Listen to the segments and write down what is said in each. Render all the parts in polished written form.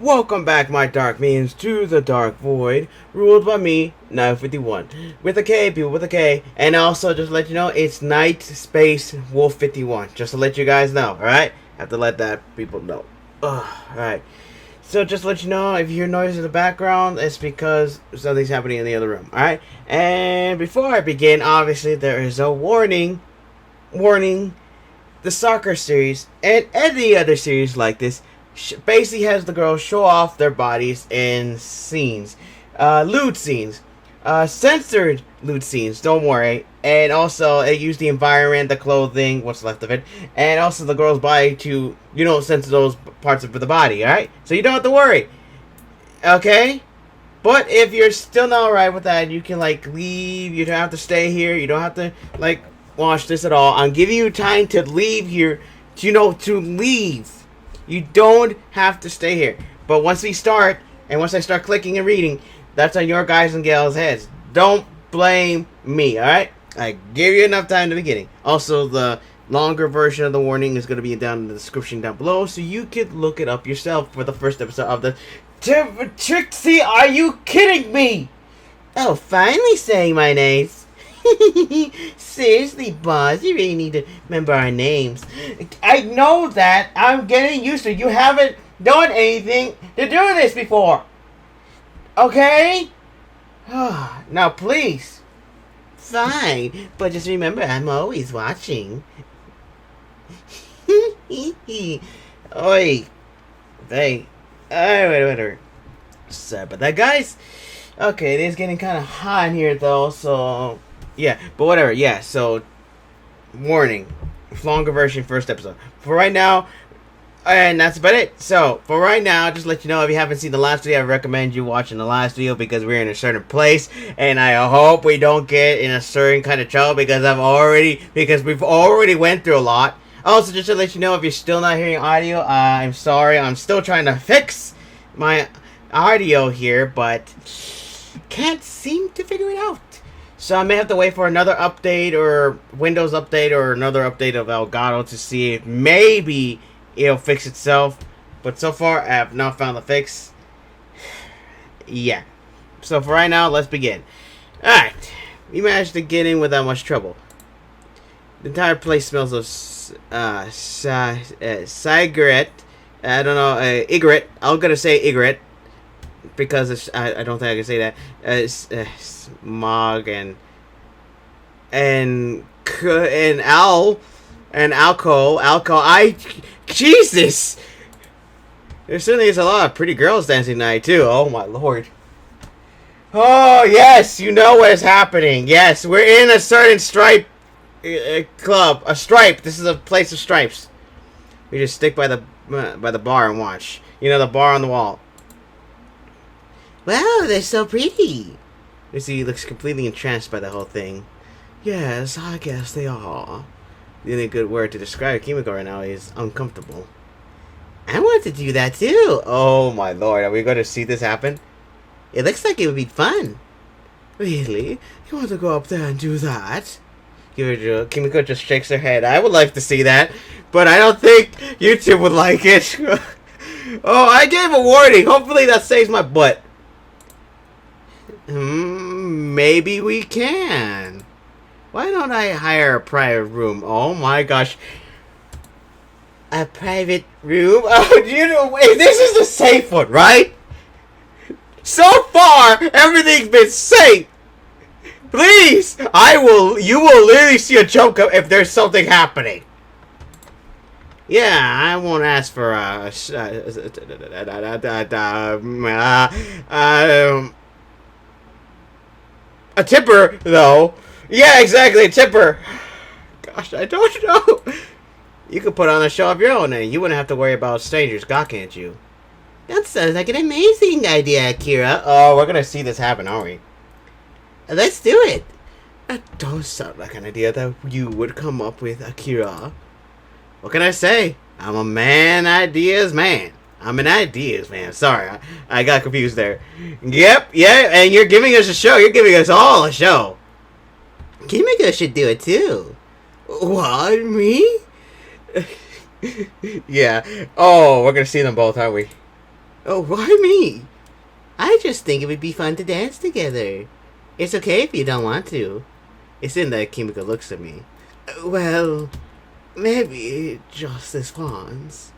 Welcome back, my dark minions, to the Dark Void, ruled by me, 951. With a K, people, with a K. And also, just to let you know, it's Night Space Wolf 51. Just to let you guys know, alright? Have to let that people know. Alright. So, just to let you know, if you hear noise in the background, it's because something's happening in the other room, alright? And before I begin, obviously, there is a warning. The soccer series, and any other series like this, basically has the girls show off their bodies in scenes, lewd scenes, censored lewd scenes. Don't worry, and also it used the environment, the clothing, what's left of it, and also the girl's body to censor those parts of the body. All right, so you don't have to worry. Okay, but if you're still not alright with that, you can leave. You don't have to stay here. You don't have to watch this at all. I'm giving you time to leave here. To leave. You don't have to stay here. But once we start, and once I start clicking and reading, that's on your guys and gals' heads. Don't blame me, alright? I give you enough time in the beginning. Also, the longer version of the warning is going to be down in the description down below, so you could look it up yourself for the first episode of the... Trixie, are you kidding me? Oh, finally saying my names. Seriously, boss, you really need to remember our names. I know that. I'm getting used to it. You haven't done anything to do this before. Okay? Now, please. Fine, but just remember, I'm always watching. Oi. Hey. Wait. Sorry about that, guys. Okay, it is getting kind of hot in here, though, so... Yeah, but whatever. Yeah, so warning, longer version, first episode. For right now, and that's about it. So for right now, just let you know, if you haven't seen the last video, I recommend you watching the last video because we're in a certain place, and I hope we don't get in a certain kind of trouble because we've already went through a lot. Also, just to let you know, if you're still not hearing audio, I'm sorry. I'm still trying to fix my audio here, but can't seem to figure it out. So I may have to wait for another update or Windows update or another update of Elgato to see if maybe it'll fix itself. But so far, I have not found the fix. Yeah. So for right now, let's begin. Alright. We managed to get in without much trouble. The entire place smells of cigarette. I don't know, Igret. I'm going to say Igret. Because I don't think I can say that. Smog and alcohol. Jesus. There certainly is a lot of pretty girls dancing tonight too. Oh my lord. Oh yes, you know what is happening. Yes, we're in a certain stripe club. A stripe. This is a place of stripes. We just stick by the bar and watch. You know, the bar on the wall. Wow, they're so pretty. Missy looks completely entranced by the whole thing. Yes, I guess they are. The only good word to describe Kimiko right now is uncomfortable. I want to do that too. Oh my lord, are we going to see this happen? It looks like it would be fun. Really? You want to go up there and do that? Kimiko just shakes her head. I would like to see that, but I don't think YouTube would like it. Oh, I gave a warning. Hopefully that saves my butt. Maybe we can. Why don't I hire a private room? Oh my gosh. A private room? Oh, wait, this is the safe one, right? So far, everything's been safe. Please, you will literally see a jump cut if there's something happening. Yeah, I won't ask for a tipper, though. Yeah, exactly, a tipper. Gosh, I don't know. You could put on a show of your own, and you wouldn't have to worry about strangers gawking at you. That sounds like an amazing idea, Akira. Oh, we're gonna see this happen, aren't we? Let's do it. That does sound like an idea that you would come up with, Akira. What can I say? I'm a ideas man. I'm an ideas man. Sorry, I got confused there. Yep, yeah, and you're giving us a show. You're giving us all a show. Kimiko should do it too. What, me? Yeah. Oh, we're gonna see them both, aren't we? Oh, why me? I just think it would be fun to dance together. It's okay if you don't want to. It's in that Kimiko looks at me. Well, maybe just this once.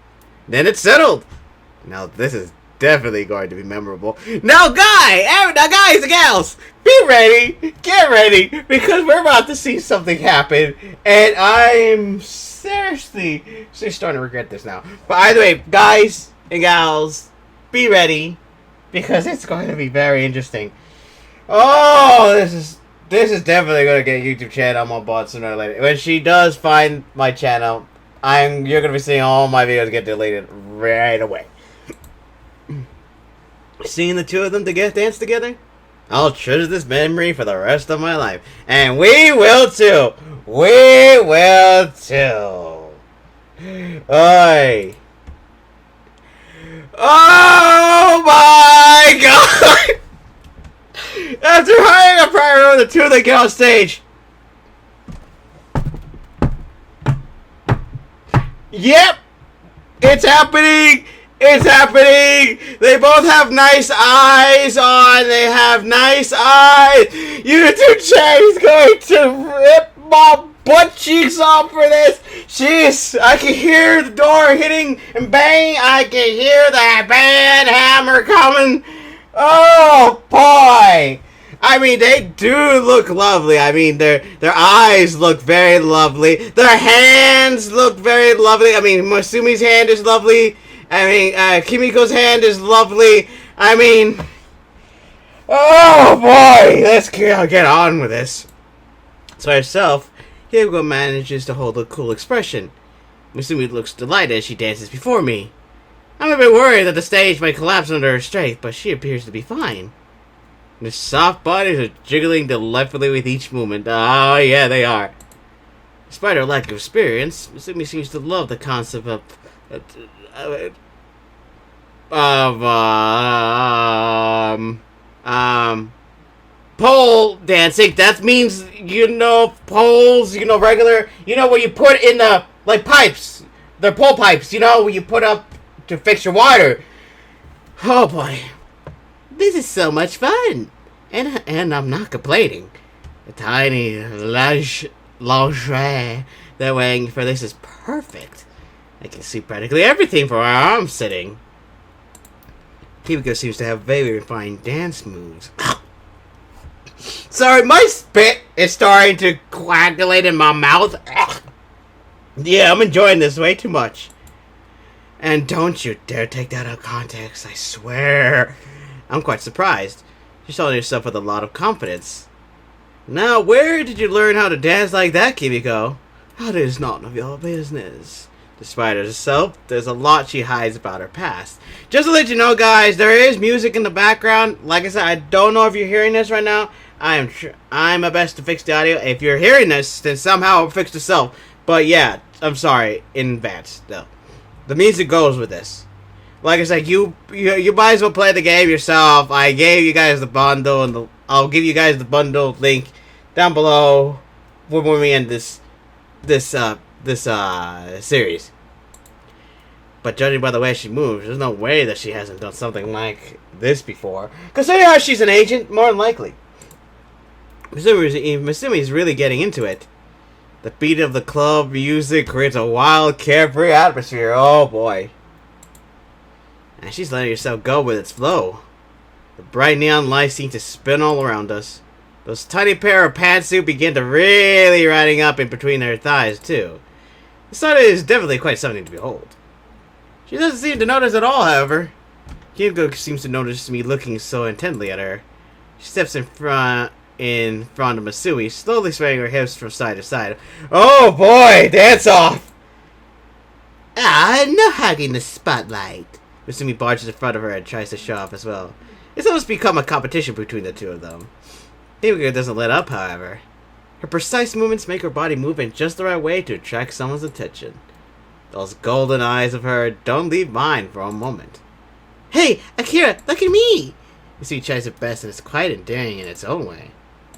Then it's settled. Now this is definitely going to be memorable. Now guys and gals, be ready, get ready, because we're about to see something happen, and I'm seriously starting to regret this now. But either way, guys and gals, be ready, because it's going to be very interesting. Oh, this is definitely going to get a YouTube channel on my bot sooner or later. When she does find my channel, you're going to be seeing all my videos get deleted right away. Seeing the two of them dance together, I'll treasure this memory for the rest of my life. And we will too. We will too. Oi. Oh my god! After hiring a prior room, the two of them get on stage. Yep! It's happening! It's happening! They both have nice eyes on. They have nice eyes. YouTube chat is going to rip my butt cheeks off for this. Jeez, I can hear the door hitting and bang. I can hear that band hammer coming. Oh boy! I mean, they do look lovely. I mean, their eyes look very lovely. Their hands look very lovely. I mean, Masumi's hand is lovely. I mean, Kimiko's hand is lovely. I mean, oh boy, let's get on with this. So herself, Kimiko manages to hold a cool expression. Masumi looks delighted as she dances before me. I'm a bit worried that the stage might collapse under her strength, but she appears to be fine. The soft bodies are jiggling delightfully with each movement. Oh yeah, they are. Despite her lack of experience, Masumi seems to love the concept of pole dancing. That means, poles, regular, where you put in the, like, pipes. They're pole pipes, where you put up to fix your water. Oh boy. This is so much fun. And I'm not complaining. The tiny lingerie they're wearing for this is perfect. I can see practically everything from where I'm sitting. Kimiko seems to have very refined dance moves. Sorry, my spit is starting to coagulate in my mouth. Yeah, I'm enjoying this way too much. And don't you dare take that out of context, I swear. I'm quite surprised. She's holding herself with a lot of confidence. Now, where did you learn how to dance like that, Kimiko? That is none of your business. Despite herself, there's a lot she hides about her past. Just to let you know, guys, there is music in the background. Like I said, I don't know if you're hearing this right now. I'm my best to fix the audio. If you're hearing this, then somehow it'll fix itself. But yeah, I'm sorry in advance, though. The music goes with this. Like I said, you might as well play the game yourself. I gave you guys the bundle, and I'll give you guys the bundle link down below when we end this series. But judging by the way she moves, there's no way that she hasn't done something like this before. Considering how she's an agent, more than likely. Masumi's really getting into it. The beat of the club music creates a wild, carefree atmosphere. Oh boy. And she's letting herself go with its flow. The bright neon lights seem to spin all around us. Those tiny pair of pantsuit begin to really riding up in between her thighs, too. The sight is definitely quite something to behold. She doesn't seem to notice at all, however. Kimiko seems to notice me looking so intently at her. She steps in front of Masumi, slowly swaying her hips from side to side. Oh boy, dance off! No hugging the spotlight. Masumi barges in front of her and tries to show off as well. It's almost become a competition between the two of them. Kimiko doesn't let up, however. Her precise movements make her body move in just the right way to attract someone's attention. Those golden eyes of her don't leave mine for a moment. Hey, Akira, look at me! Masumi tries her best and it's quite endearing in its own way.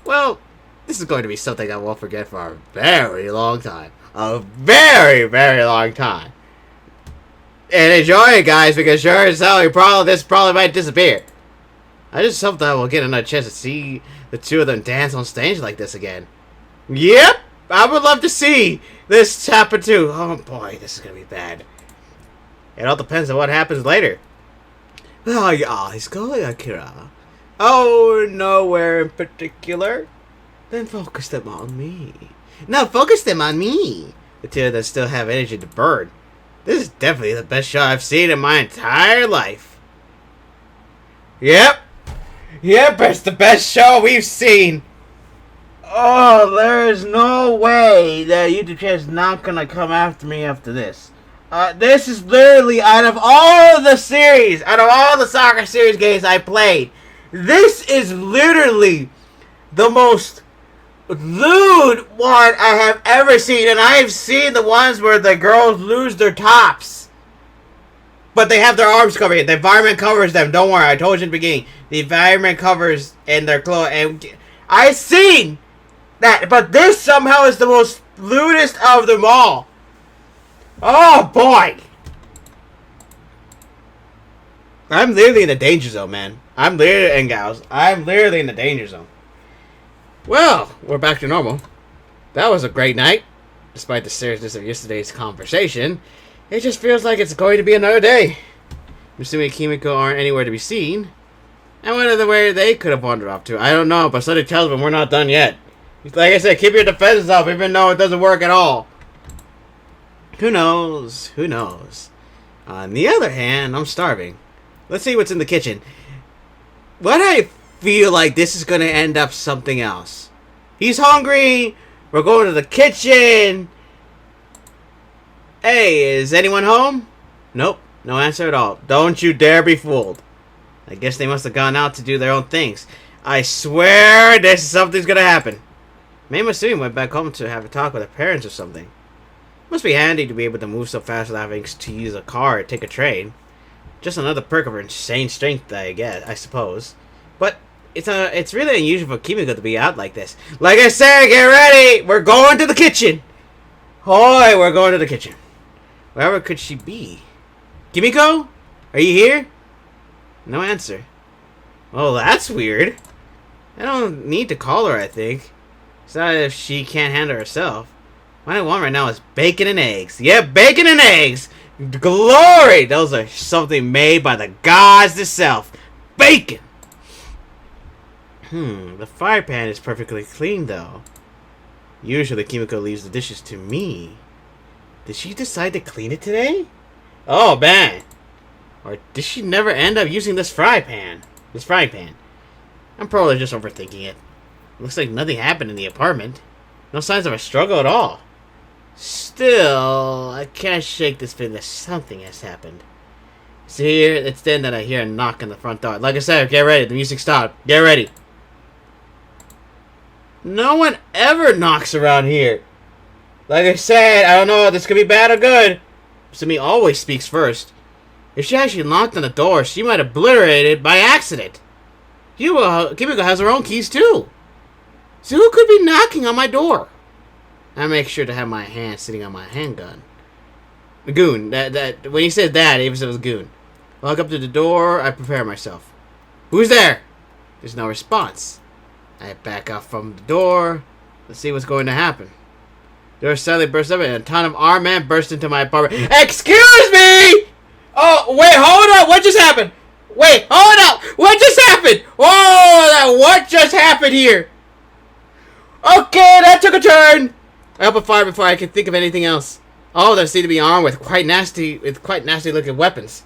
Well, this is going to be something I won't forget for a very long time. A very, very long time. and enjoy it, guys, because sure as hell, this probably might disappear. I just hope that we'll get another chance to see the two of them dance on stage like this again. Yep, I would love to see this happen too. Oh boy, this is gonna be bad. It all depends on what happens later. Oh, yeah, he's calling Akira. Oh, nowhere in particular. Then focus them on me. No, focus them on me. The two of them still have energy to burn. This is definitely the best show I've seen in my entire life. Yep. Yep, it's the best show we've seen. Oh, there's no way that YouTube channel's not gonna come after me after this. This is literally, out of all the series, out of all the soccer series games I played, this is literally the most lewd one I have ever seen. And I have seen the ones where the girls lose their tops, but they have their arms covered. The environment covers them. Don't worry, I told you in the beginning. The environment covers and their clothes. And I've seen that, but this somehow is the most lewdest of them all. Oh boy! I'm literally in the danger zone, man. I'm literally in the danger zone. Well, we're back to normal. That was a great night. Despite the seriousness of yesterday's conversation, it just feels like it's going to be another day. I'm assuming Kimiko aren't anywhere to be seen. I wonder where they could have wandered off to. I don't know, but something tells me we're not done yet. Like I said, keep your defenses up even though it doesn't work at all. Who knows? Who knows? On the other hand, I'm starving. Let's see what's in the kitchen. What I feel like this is going to end up something else. He's hungry. We're going to the kitchen. Hey, is anyone home? Nope. No answer at all. Don't you dare be fooled. I guess they must have gone out to do their own things. I swear this something's going to happen. May Masumi went back home to have a talk with her parents or something. Must be handy to be able to move so fast without having to use a car or take a train. Just another perk of her insane strength, I guess, I suppose. But it's really unusual for Kimiko to be out like this. Like I said, get ready! We're going to the kitchen! Hoy, we're going to the kitchen. Wherever could she be? Kimiko? Are you here? No answer. Oh, that's weird. I don't need to call her, I think. It's not if she can't handle herself. What I want right now is bacon and eggs. Yeah, bacon and eggs! Glory! Those are something made by the gods themselves. Bacon! The fire pan is perfectly clean, though. Usually Kimiko leaves the dishes to me. Did she decide to clean it today? Oh, man. Or did she never end up using this frying pan? I'm probably just overthinking it. Looks like nothing happened in the apartment. No signs of a struggle at all. Still, I can't shake this feeling that something has happened. So here, it's then that I hear a knock on the front door. Like I said, get ready. The music stopped. Get ready. No one ever knocks around here. Like I said, I don't know if this could be bad or good. Sumi always speaks first. If she actually knocked on the door, she might obliterate it by accident. Kimiko has her own keys too. So who could be knocking on my door? I make sure to have my hand sitting on my handgun. Goon. That when he said that, it was Goon. Walk up to the door. I prepare myself. Who's there? There's no response. I back up from the door. Let's see what's going to happen. The door suddenly bursts open and a ton of armed men burst into my apartment. Excuse me! Oh, wait, hold up. What just happened? Wait, hold up. What just happened? Oh, what just happened here? Okay, that took a turn. I opened fire before I could think of anything else. All of them seem to be armed with quite nasty looking weapons.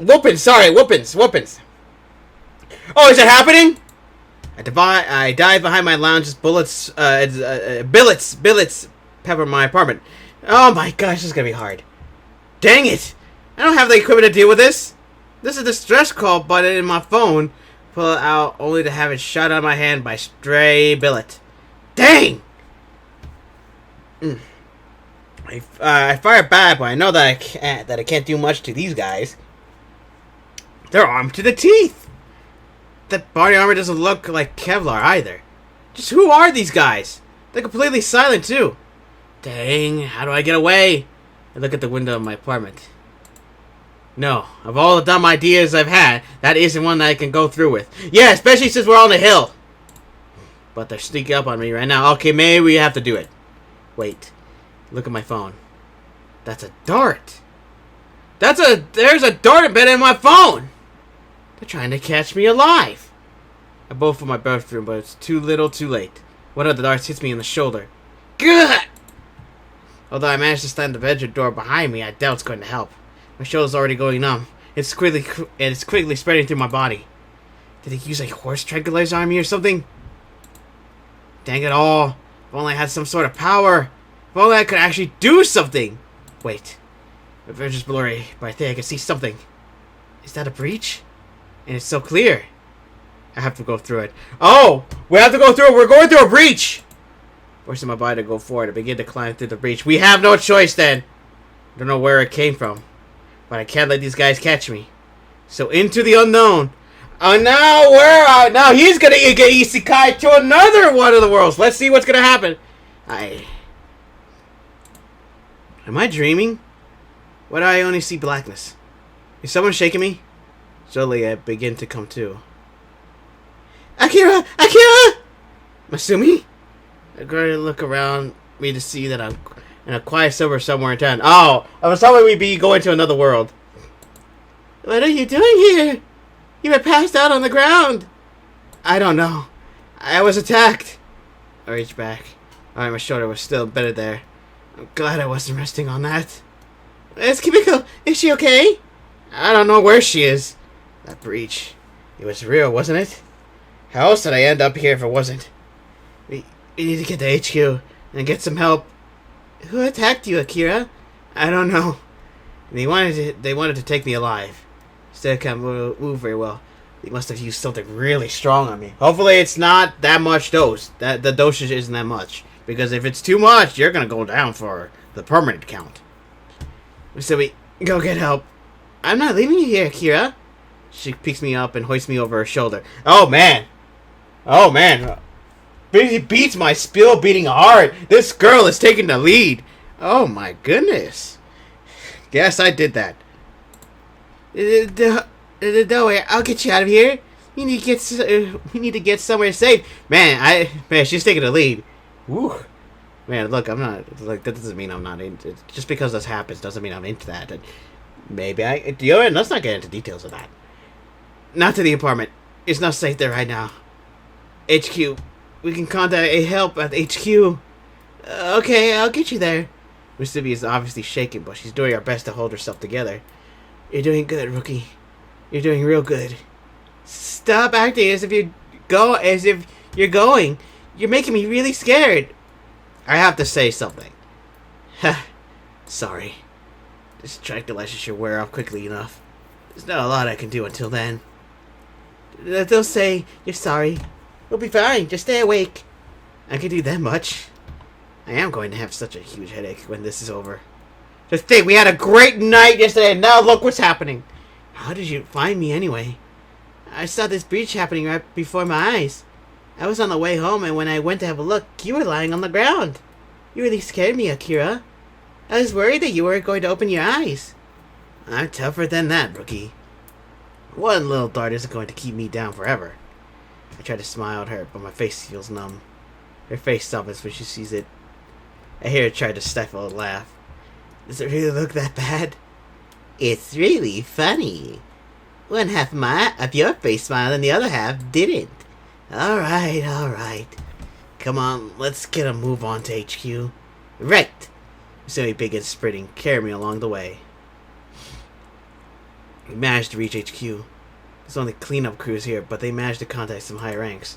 Whoopins. Oh, is it happening? I dive behind my lounge as billets pepper my apartment. Oh my gosh, this is gonna be hard. Dang it! I don't have the equipment to deal with this. This is the stress call button in my phone. Pull it out only to have it shot out of my hand by stray billet. Dang! I fire back, but I know that I can't do much to these guys. They're armed to the teeth. That body armor doesn't look like Kevlar either. Just who are these guys? They're completely silent too. Dang, how do I get away? I look at the window of my apartment. No, of all the dumb ideas I've had, that isn't one that I can go through with. Yeah, especially since we're on the hill. But they're sneaking up on me right now. Okay, maybe we have to do it. Wait. Look at my phone. That's a dart. There's a dart embedded in my phone. They're trying to catch me alive. I bolt for my bathroom, but it's too little, too late. One of the darts hits me in the shoulder. Good. Although I managed to slam the bedroom door behind me, I doubt it's going to help. My shoulder's already going numb. It's quickly spreading through my body. Did he use a horse tranquilizer on me or something? Dang it all. If only I had some sort of power. If only I could actually do something. Wait. The vision's blurry, but I think I can see something. Is that a breach? And it's so clear. I have to go through it. Oh! We have to go through it! We're going through a breach! Forcing my body to go forward and begin to climb through the breach. We have no choice then! I don't know where it came from. But I can't let these guys catch me. So into the unknown. Oh, now he's gonna get isekai to another one of the worlds. Let's see what's gonna happen. Am I dreaming? Why do I only see blackness? Is someone shaking me? Slowly I begin to come to. Akira! Akira! Masumi? I go to look around me to see that I'm in a quiet silver somewhere in town. Oh, I was hoping we'd be going to another world. What are you doing here? You were passed out on the ground. I don't know. I was attacked. I reached back. Alright, my shoulder was still embedded there. I'm glad I wasn't resting on that. Is Kimiko, is she okay? I don't know where she is. That breach. It was real, wasn't it? How else did I end up here if it wasn't? We need to get to HQ and get some help. Who attacked you, Akira? I don't know. They wanted to take me alive. Still can't move very well. They must have used something really strong on me. Hopefully it's not that much dose. That the dosage isn't that much. Because if it's too much, you're gonna go down for the permanent count. So we go get help. I'm not leaving you here, Akira. She picks me up and hoists me over her shoulder. Oh man. Oh man. It beats my spill beating heart. This girl is taking the lead. Oh my goodness. Yes, I did that. Don't worry, I'll get you out of here. We need to get somewhere safe. Man, she's taking the lead. Woo. Man, look, I'm not like that doesn't mean I'm not into. Just because this happens doesn't mean I'm into that. And maybe let's not get into details of that. Not to the apartment. It's not safe there right now. HQ. We can contact a help at HQ. Okay, I'll get you there. Musubi is obviously shaken, but she's doing her best to hold herself together. You're doing good, Rookie. You're doing real good. Stop acting as if you're going. You're making me really scared. I have to say something. Sorry. This tranquilizer should wear off quickly enough. There's not a lot I can do until then. Don't say you're sorry. We'll be fine. Just stay awake. I can do that much. I am going to have such a huge headache when this is over. Just think, we had a great night yesterday, and now look what's happening. How did you find me anyway? I saw this breach happening right before my eyes. I was on the way home, and when I went to have a look, you were lying on the ground. You really scared me, Akira. I was worried that you weren't going to open your eyes. I'm tougher than that, Rookie. One little dart isn't going to keep me down forever. I try to smile at her, but my face feels numb. Her face softens when she sees it. I hear her try to stifle a laugh. Does it really look that bad? It's really funny. One half of your face smiled and the other half didn't. Alright. Come on, let's get a move on to HQ. Right! So he begins sprinting, carrying me along the way. We managed to reach HQ. There's only cleanup crews here, but they managed to contact some high ranks.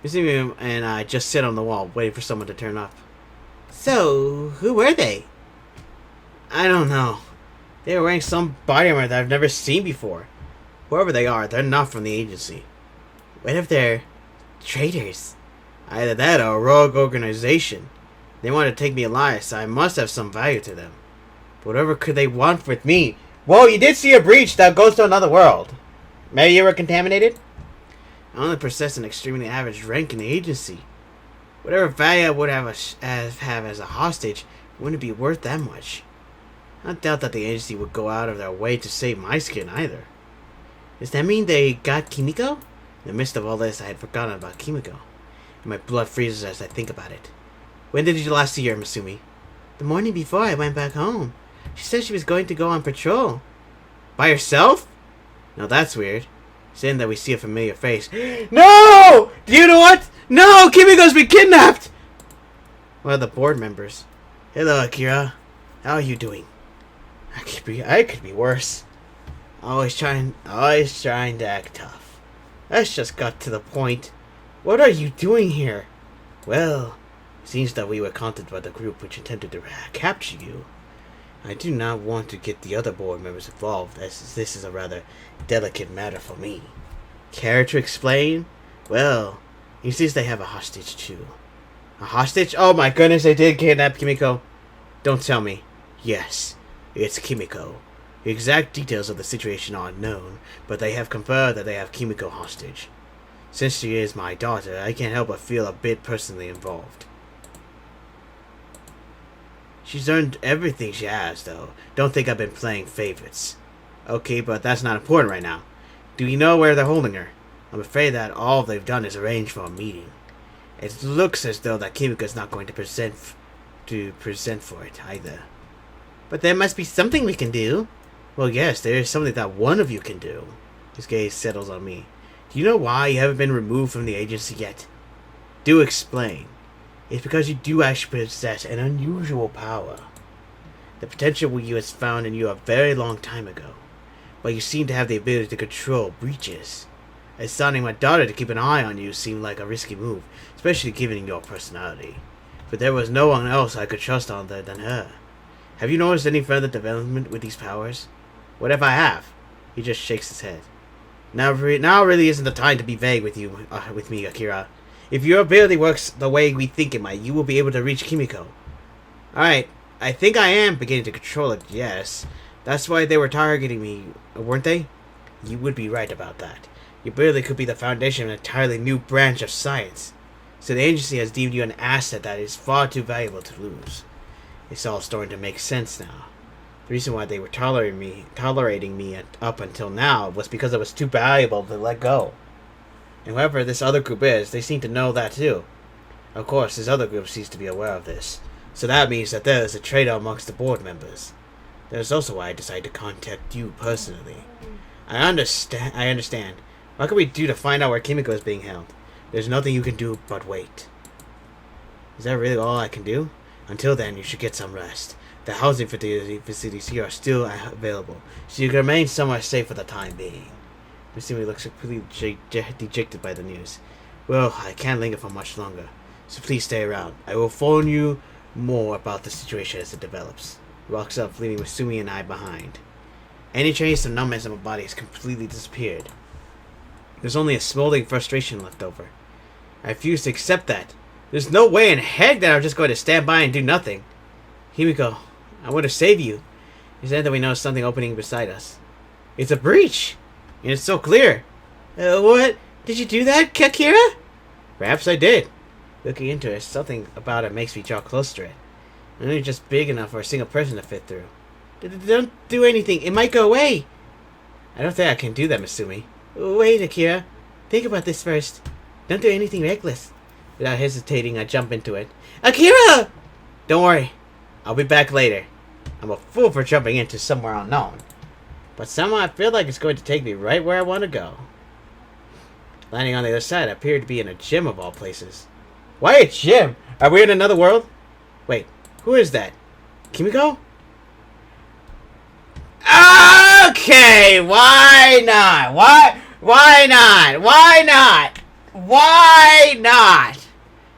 Musume and I just sit on the wall, waiting for someone to turn up. So, who were they? I don't know. They were wearing some body armor that I've never seen before. Whoever they are, they're not from the agency. What if they're traitors? Either that or a rogue organization. They want to take me alive, so I must have some value to them. But whatever could they want with me? Whoa, you did see a breach that goes to another world. Maybe you were contaminated? I only possess an extremely average rank in the agency. Whatever value I would have as a hostage wouldn't be worth that much. I doubt that the agency would go out of their way to save my skin either. Does that mean they got Kimiko? In the midst of all this, I had forgotten about Kimiko, and my blood freezes as I think about it. When did you last see her, Masumi? The morning before I went back home. She said she was going to go on patrol. By herself? Now that's weird. Saying that we see a familiar face. No! Do you know what? No! Kimiko's been kidnapped! One of the board members. Hello, Akira. How are you doing? I could be worse. Always trying to act tough. Let's just got to the point. What are you doing here? Well, it seems that we were contacted by the group which intended to capture you. I do not want to get the other board members involved, as this is a rather delicate matter for me. Care to explain? Well, it seems they have a hostage too. A hostage? Oh my goodness, they did kidnap Kimiko. Don't tell me. Yes, it's Kimiko. The exact details of the situation are unknown, but they have confirmed that they have Kimiko hostage. Since she is my daughter, I can't help but feel a bit personally involved. She's earned everything she has, though. Don't think I've been playing favorites. Okay, but that's not important right now. Do you know where they're holding her? I'm afraid that all they've done is arrange for a meeting. It looks as though that Kimiko's not going to present for it either. But there must be something we can do. Well, yes, there is something that one of you can do. His gaze settles on me. Do you know why you haven't been removed from the agency yet? Do explain. It's because you do actually possess an unusual power. The potential you was found in you a very long time ago, but you seem to have the ability to control breaches. Assigning my daughter to keep an eye on you seemed like a risky move, especially given your personality. But there was no one else I could trust other than her. Have you noticed any further development with these powers? What if I have? He just shakes his head. Now really isn't the time to be vague with me, Akira. If your ability works the way we think it might, you will be able to reach Kimiko. Alright, I think I am beginning to control it, yes. That's why they were targeting me, weren't they? You would be right about that. Your ability could be the foundation of an entirely new branch of science. So the agency has deemed you an asset that is far too valuable to lose. It's all starting to make sense now. The reason why they were tolerating me up until now was because I was too valuable to let go. And whoever this other group is, they seem to know that too. Of course, this other group seems to be aware of this. So that means that there is a traitor amongst the board members. That is also why I decided to contact you personally. I understand. What can we do to find out where Kimiko is being held? There's nothing you can do but wait. Is that really all I can do? Until then, you should get some rest. The housing facilities here are still available, so you can remain somewhere safe for the time being. Misumi looks completely dejected by the news. Well, I can't linger for much longer, so please stay around. I will phone you more about the situation as it develops. He walks up, leaving Misumi and I behind. Any trace of numbness in my body has completely disappeared. There's only a smoldering frustration left over. I refuse to accept that. There's no way in heck that I'm just going to stand by and do nothing. Himiko, I want to save you. He said that we know something opening beside us. It's a breach! And it's so clear. What? Did you do that, Kakira? Perhaps I did. Looking into it, something about it makes me draw close to it. Only just big enough for a single person to fit through. Don't do anything. It might go away. I don't think I can do that, Misumi. Wait, Akira. Think about this first. Don't do anything reckless. Without hesitating, I jump into it. Akira! Don't worry. I'll be back later. I'm a fool for jumping into somewhere unknown. But somehow I feel like it's going to take me right where I want to go. Landing on the other side, I appear to be in a gym of all places. Why a gym? Are we in another world? Wait, who is that? Kimiko? Okay, why not? Why not? Why not? Why not?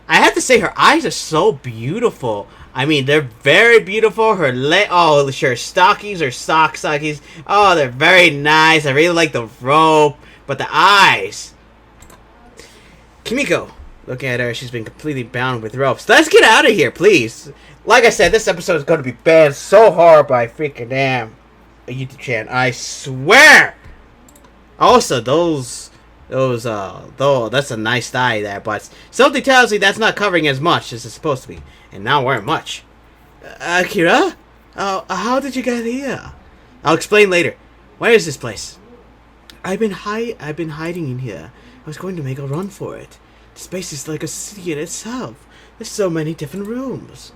I have to say, her eyes are so beautiful. I mean, they're very beautiful. Her stockings or stockings. Oh, they're very nice. I really like the robe. But the eyes. Kimiko. Looking at her, she's been completely bound with ropes. Let's get out of here, please. Like I said, this episode is going to be banned so hard by freaking damn YouTube channel. I swear. Also, that's a nice thigh there, but something tells me that's not covering as much as it's supposed to be. And now wearing much. Akira? How did you get here? I'll explain later. Where is this place? I've been hiding in here. I was going to make a run for it. The space is like a city in itself. There's so many different rooms.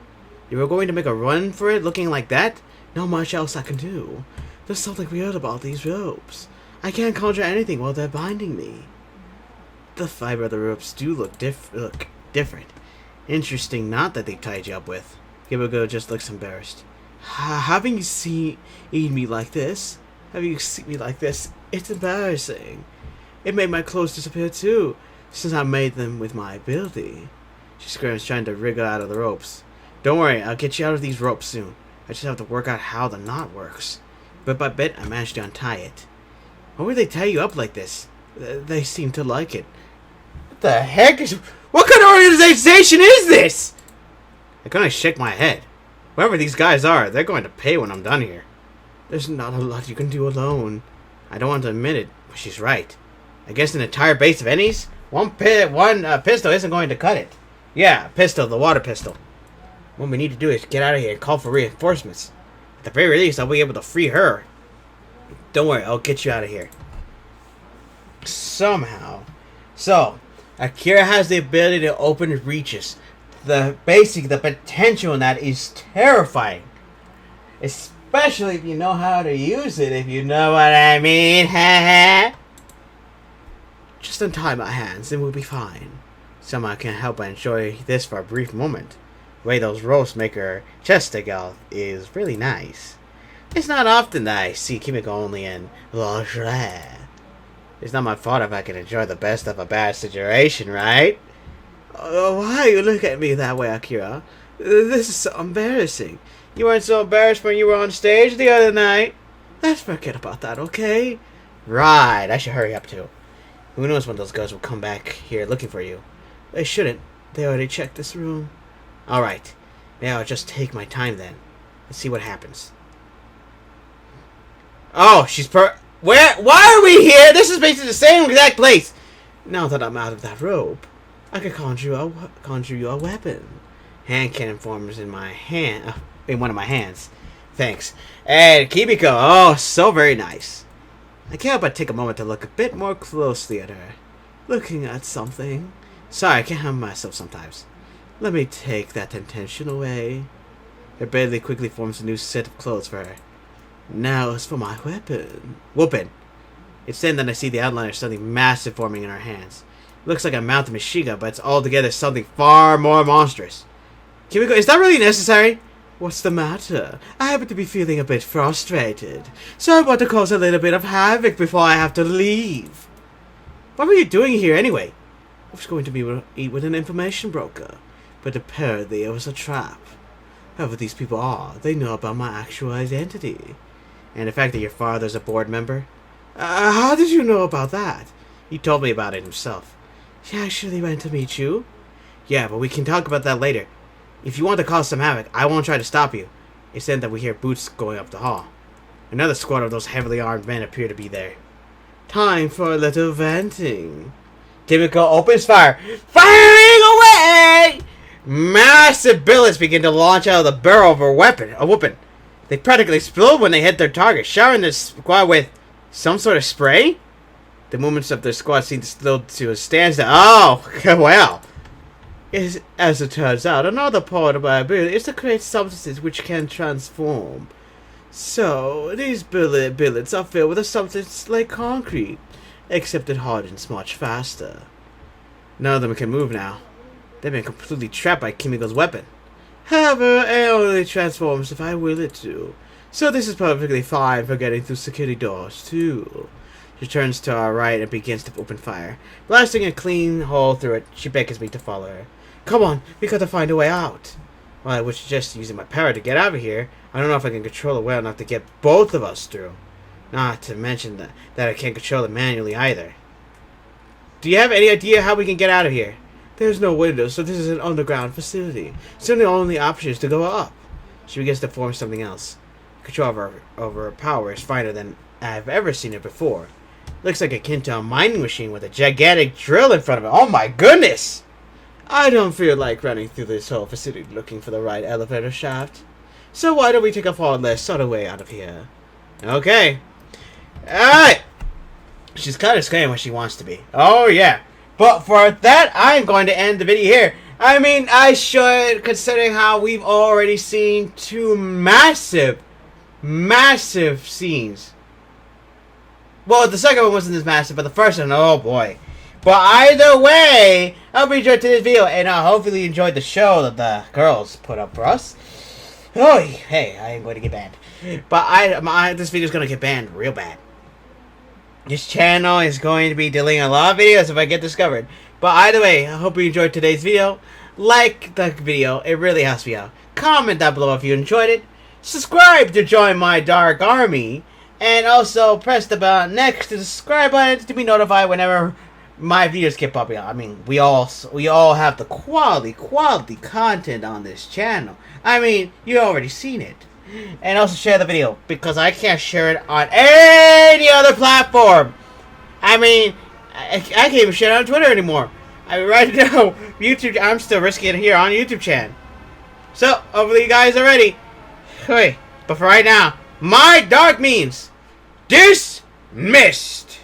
You were going to make a run for it looking like that? Not much else I can do. There's something weird about these ropes. I can't conjure anything while they're binding me. The fiber of the ropes do look different. Interesting knot that they tied you up with. Kimiko just looks embarrassed. Having you seen me like this? Having you seen me like this? It's embarrassing. It made my clothes disappear too, since I made them with my ability. She squirms, trying to wriggle out of the ropes. Don't worry, I'll get you out of these ropes soon. I just have to work out how the knot works. Bit by bit, I managed to untie it. Why would they tie you up like this? They seem to like it. What the heck is... What kind of organization is this? I kind of shake my head. Whoever these guys are, they're going to pay when I'm done here. There's not a lot you can do alone. I don't want to admit it, but she's right. I guess an entire base of ennies? One pistol isn't going to cut it. Yeah, pistol, the water pistol. What we need to do is get out of here and call for reinforcements. At the very least, I'll be able to free her. Don't worry, I'll get you out of here. Somehow. So, Akira has the ability to open reaches. The potential in that is terrifying. Especially if you know how to use it, if you know what I mean. Just untie my hands and we'll be fine. Somehow I can't help but enjoy this for a brief moment. The way those ropes make her chest stick out is really nice. It's not often that I see Kimiko only in lingerie. It's not my fault if I can enjoy the best of a bad situation, right? Why you look at me that way, Akira? This is so embarrassing. You weren't so embarrassed when you were on stage the other night. Let's forget about that, okay? Right, I should hurry up too. Who knows when those guys will come back here looking for you? They shouldn't. They already checked this room. Alright, maybe I'll just take my time then. Let's see what happens. Oh, Why are we here? This is basically the same exact place. Now that I'm out of that rope, I could conjure you a weapon. Hand cannon forms in my hand, in one of my hands. Thanks. And Kimiko, oh, so very nice. I can't help but take a moment to look a bit more closely at her. Looking at something. Sorry, I can't help myself sometimes. Let me take that tension away. Her belly quickly forms a new set of clothes for her. Now as for my weapon. Whoopin'. It's then that I see the outline of something massive forming in her hands. It looks like a mounted machine gun, but it's altogether something far more monstrous. Kimiko, is that really necessary? What's the matter? I happen to be feeling a bit frustrated, so I want to cause a little bit of havoc before I have to leave. What were you doing here anyway? I was going to meet with an information broker, but apparently it was a trap. Whoever these people are, they know about my actual identity. And the fact that your father's a board member? How did you know about that? He told me about it himself. He actually went to meet you? Yeah, but we can talk about that later. If you want to cause some havoc, I won't try to stop you. It's then that we hear boots going up the hall. Another squad of those heavily armed men appear to be there. Time for a little venting. Kimiko opens fire. Firing away! Massive bullets begin to launch out of the barrel of a weapon. They practically explode when they hit their target, showering their squad with some sort of spray? The movements of their squad seem to slow to a standstill. Oh, well. As it turns out, another part of my ability is to create substances which can transform. So, these billets are filled with a substance like concrete, except it hardens much faster. None of them can move now. They've been completely trapped by Kimiko's weapon. However, it only transforms if I will it to. So this is perfectly fine for getting through security doors, too. She turns to our right and begins to open fire. Blasting a clean hole through it, she beckons me to follow her. Come on, we gotta find a way out. While I was just using my power to get out of here, I don't know if I can control it well enough to get both of us through. Not to mention that I can't control it manually either. Do you have any idea how we can get out of here? There's no windows, so this is an underground facility. So the only option is to go up. She begins to form something else. Control over her power is finer than I've ever seen it before. Looks like akin to a mining machine with a gigantic drill in front of it. Oh my goodness! I don't feel like running through this whole facility looking for the right elevator shaft. So why don't we take a forward list all the way out of here? Okay. Alright. She's kind of scary when she wants to be. Oh, yeah. But for that, I'm going to end the video here. I mean, I should, considering how we've already seen two massive scenes. Well, the second one wasn't as massive, but the first one, oh boy. But either way, I hope you enjoyed today's video, and hopefully you enjoyed the show that the girls put up for us. Oh, hey, I am going to get banned. But this video is going to get banned real bad. This channel is going to be deleting a lot of videos if I get discovered. But either way, I hope you enjoyed today's video. Like the video, it really helps me out. Comment down below if you enjoyed it. Subscribe to join my dark army. And also press the button next to the subscribe button to be notified whenever my videos get popular. I mean, we all have the quality content on this channel. I mean, you already seen it. And also share the video, because I can't share it on any other platform. I mean, I can't even share it on Twitter anymore. I mean, right now, YouTube, I'm still risking it here on YouTube channel. So, hopefully you guys are ready. Wait, but for right now, my dark means dismissed.